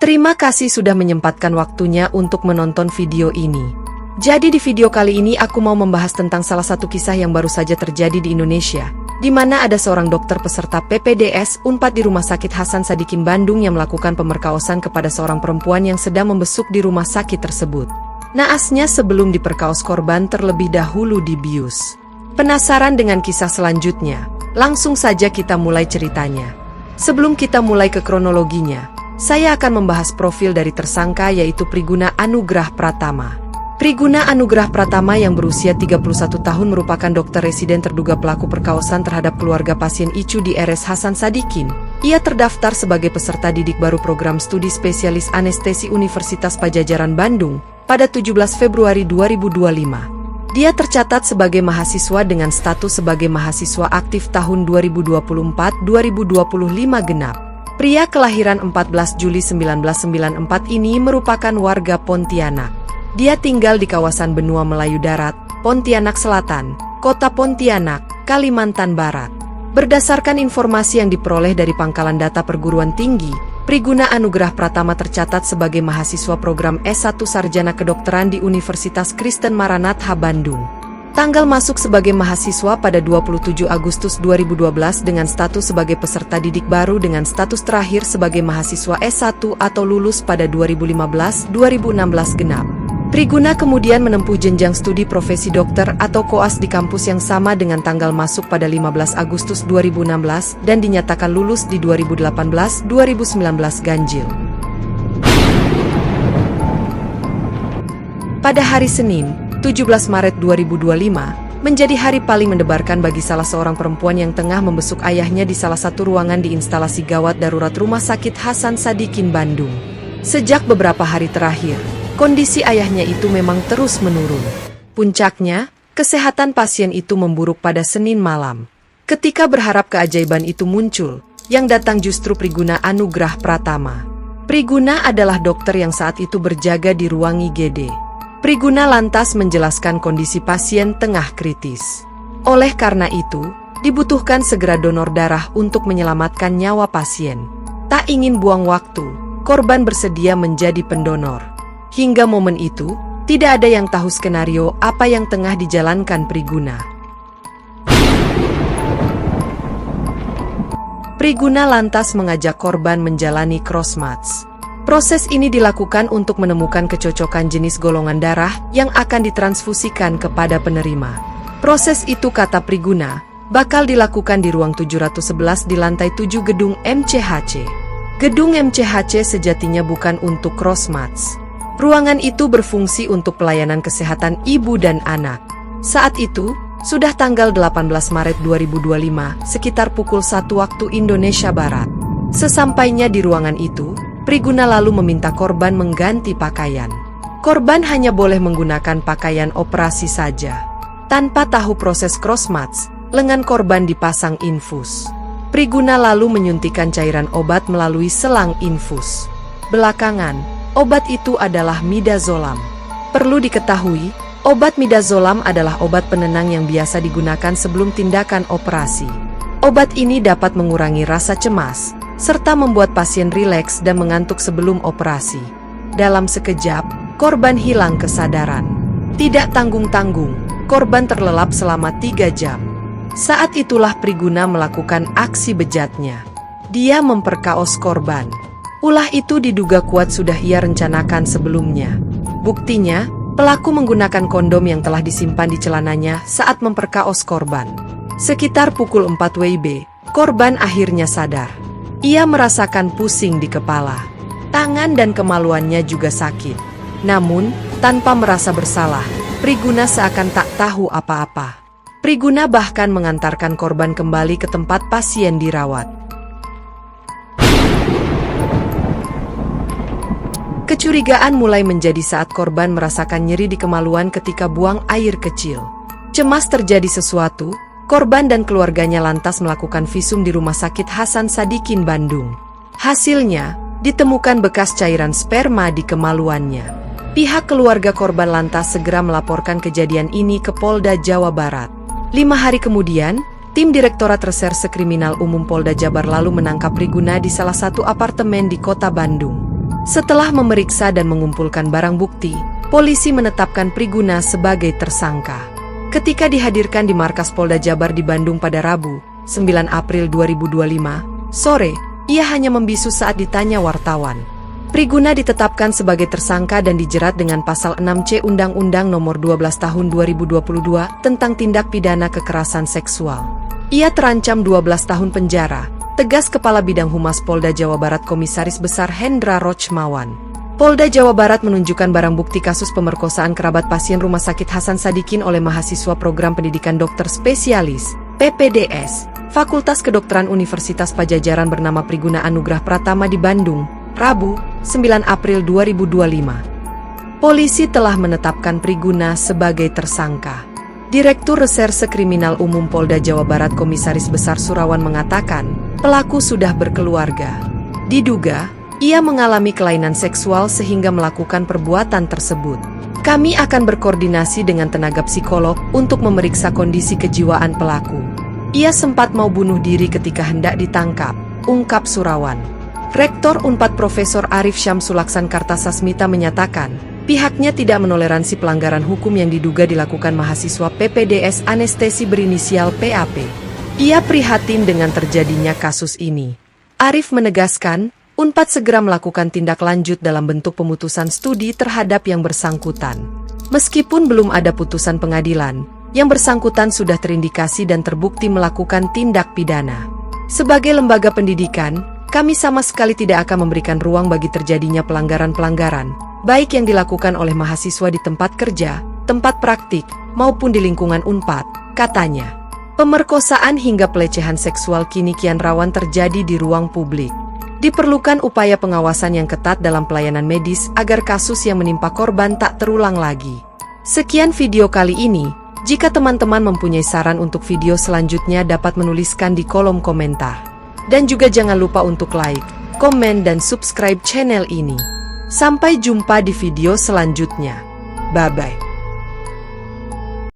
Terima kasih sudah menyempatkan waktunya untuk menonton video ini. Jadi di video kali ini aku mau membahas tentang salah satu kisah yang baru saja terjadi di Indonesia, di mana ada seorang dokter peserta PPDS Unpad di Rumah Sakit Hasan Sadikin Bandung yang melakukan pemerkosaan kepada seorang perempuan yang sedang membesuk di rumah sakit tersebut. Naasnya sebelum diperkaos korban terlebih dahulu dibius. Penasaran dengan kisah selanjutnya? Langsung saja kita mulai ceritanya. Sebelum kita mulai ke kronologinya, saya akan membahas profil dari tersangka yaitu Priguna Anugrah Pratama. Priguna Anugrah Pratama yang berusia 31 tahun merupakan dokter residen terduga pelaku perkosaan terhadap keluarga pasien ICU di RS Hasan Sadikin. Ia terdaftar sebagai peserta didik baru program studi spesialis anestesi Universitas Padjadjaran Bandung pada 17 Februari 2025. Dia tercatat sebagai mahasiswa dengan status sebagai mahasiswa aktif tahun 2024-2025 genap. Pria kelahiran 14 Juli 1994 ini merupakan warga Pontianak. Dia tinggal di kawasan Benua Melayu Darat, Pontianak Selatan, Kota Pontianak, Kalimantan Barat. Berdasarkan informasi yang diperoleh dari Pangkalan Data Perguruan Tinggi, Priguna Anugrah Pratama tercatat sebagai mahasiswa program S1 Sarjana Kedokteran di Universitas Kristen Maranatha Bandung. Tanggal masuk sebagai mahasiswa pada 27 Agustus 2012 dengan status sebagai peserta didik baru dengan status terakhir sebagai mahasiswa S1 atau lulus pada 2015-2016 genap. Priguna kemudian menempuh jenjang studi profesi dokter atau koas di kampus yang sama dengan tanggal masuk pada 15 Agustus 2016 dan dinyatakan lulus di 2018-2019 ganjil. Pada hari Senin, 17 Maret 2025, menjadi hari paling mendebarkan bagi salah seorang perempuan yang tengah membesuk ayahnya di salah satu ruangan di instalasi gawat darurat Rumah Sakit Hasan Sadikin Bandung. Sejak beberapa hari terakhir, kondisi ayahnya itu memang terus menurun. Puncaknya, kesehatan pasien itu memburuk pada Senin malam. Ketika berharap keajaiban itu muncul, yang datang justru Priguna Anugrah Pratama. Priguna adalah dokter yang saat itu berjaga di ruang IGD. Priguna lantas menjelaskan kondisi pasien tengah kritis. Oleh karena itu, dibutuhkan segera donor darah untuk menyelamatkan nyawa pasien. Tak ingin buang waktu, korban bersedia menjadi pendonor. Hingga momen itu, tidak ada yang tahu skenario apa yang tengah dijalankan Priguna. Priguna lantas mengajak korban menjalani crossmatch. Proses ini dilakukan untuk menemukan kecocokan jenis golongan darah yang akan ditransfusikan kepada penerima. Proses itu, kata Priguna, bakal dilakukan di ruang 711 di lantai 7 gedung MCHC. Gedung MCHC sejatinya bukan untuk crossmatch. Ruangan itu berfungsi untuk pelayanan kesehatan ibu dan anak. Saat itu, sudah tanggal 18 Maret 2025, sekitar pukul 1 waktu Indonesia Barat. Sesampainya di ruangan itu, Priguna lalu meminta korban mengganti pakaian. Korban hanya boleh menggunakan pakaian operasi saja. Tanpa tahu proses crossmatch, lengan korban dipasang infus. Priguna lalu menyuntikkan cairan obat melalui selang infus. Belakangan, obat itu adalah midazolam. Perlu diketahui, obat midazolam adalah obat penenang yang biasa digunakan sebelum tindakan operasi. Obat ini dapat mengurangi rasa cemas, serta membuat pasien rileks dan mengantuk sebelum operasi. Dalam sekejap, korban hilang kesadaran. Tidak tanggung-tanggung, korban terlelap selama 3 jam. Saat itulah Priguna melakukan aksi bejatnya. Dia memperkaos korban. Ulah itu diduga kuat sudah ia rencanakan sebelumnya. Buktinya, pelaku menggunakan kondom yang telah disimpan di celananya saat memperkaos korban. Sekitar pukul 4 WIB, korban akhirnya sadar. Ia merasakan pusing di kepala. Tangan dan kemaluannya juga sakit. Namun, tanpa merasa bersalah, Priguna seakan tak tahu apa-apa. Priguna bahkan mengantarkan korban kembali ke tempat pasien dirawat. Kecurigaan mulai menjadi saat korban merasakan nyeri di kemaluan ketika buang air kecil. Cemas terjadi sesuatu, korban dan keluarganya lantas melakukan visum di Rumah Sakit Hasan Sadikin Bandung. Hasilnya, ditemukan bekas cairan sperma di kemaluannya. Pihak keluarga korban lantas segera melaporkan kejadian ini ke Polda Jawa Barat. 5 hari kemudian, tim Direktorat Reserse Kriminal Umum Polda Jabar lalu menangkap Priguna di salah satu apartemen di Kota Bandung. Setelah memeriksa dan mengumpulkan barang bukti, polisi menetapkan Priguna sebagai tersangka. Ketika dihadirkan di markas Polda Jabar di Bandung pada Rabu, 9 April 2025, sore, ia hanya membisu saat ditanya wartawan. Priguna ditetapkan sebagai tersangka dan dijerat dengan pasal 6C Undang-Undang Nomor 12 Tahun 2022 tentang tindak pidana kekerasan seksual. Ia terancam 12 tahun penjara, tegas Kepala Bidang Humas Polda Jawa Barat Komisaris Besar Hendra Rochmawan. Polda Jawa Barat menunjukkan barang bukti kasus pemerkosaan kerabat pasien Rumah Sakit Hasan Sadikin oleh mahasiswa Program Pendidikan Dokter Spesialis, PPDS, Fakultas Kedokteran Universitas Padjadjaran bernama Priguna Anugrah Pratama di Bandung, Rabu, 9 April 2025. Polisi telah menetapkan Priguna sebagai tersangka. Direktur Reserse Kriminal Umum Polda Jawa Barat Komisaris Besar Surawan mengatakan, pelaku sudah berkeluarga. Diduga, ia mengalami kelainan seksual sehingga melakukan perbuatan tersebut. Kami akan berkoordinasi dengan tenaga psikolog untuk memeriksa kondisi kejiwaan pelaku. Ia sempat mau bunuh diri ketika hendak ditangkap, ungkap Surawan. Rektor Unpad Profesor Arif Syamsulaksan Kartasasmita menyatakan, pihaknya tidak menoleransi pelanggaran hukum yang diduga dilakukan mahasiswa PPDS anestesi berinisial PAP. Ia prihatin dengan terjadinya kasus ini. Arif menegaskan, Unpad segera melakukan tindak lanjut dalam bentuk pemutusan studi terhadap yang bersangkutan. Meskipun belum ada putusan pengadilan, yang bersangkutan sudah terindikasi dan terbukti melakukan tindak pidana. Sebagai lembaga pendidikan, kami sama sekali tidak akan memberikan ruang bagi terjadinya pelanggaran-pelanggaran, baik yang dilakukan oleh mahasiswa di tempat kerja, tempat praktik, maupun di lingkungan Unpad, katanya. Pemerkosaan hingga pelecehan seksual kini kian rawan terjadi di ruang publik. Diperlukan upaya pengawasan yang ketat dalam pelayanan medis agar kasus yang menimpa korban tak terulang lagi. Sekian video kali ini, jika teman-teman mempunyai saran untuk video selanjutnya dapat menuliskan di kolom komentar. Dan juga jangan lupa untuk like, komen dan subscribe channel ini. Sampai jumpa di video selanjutnya. Bye-bye.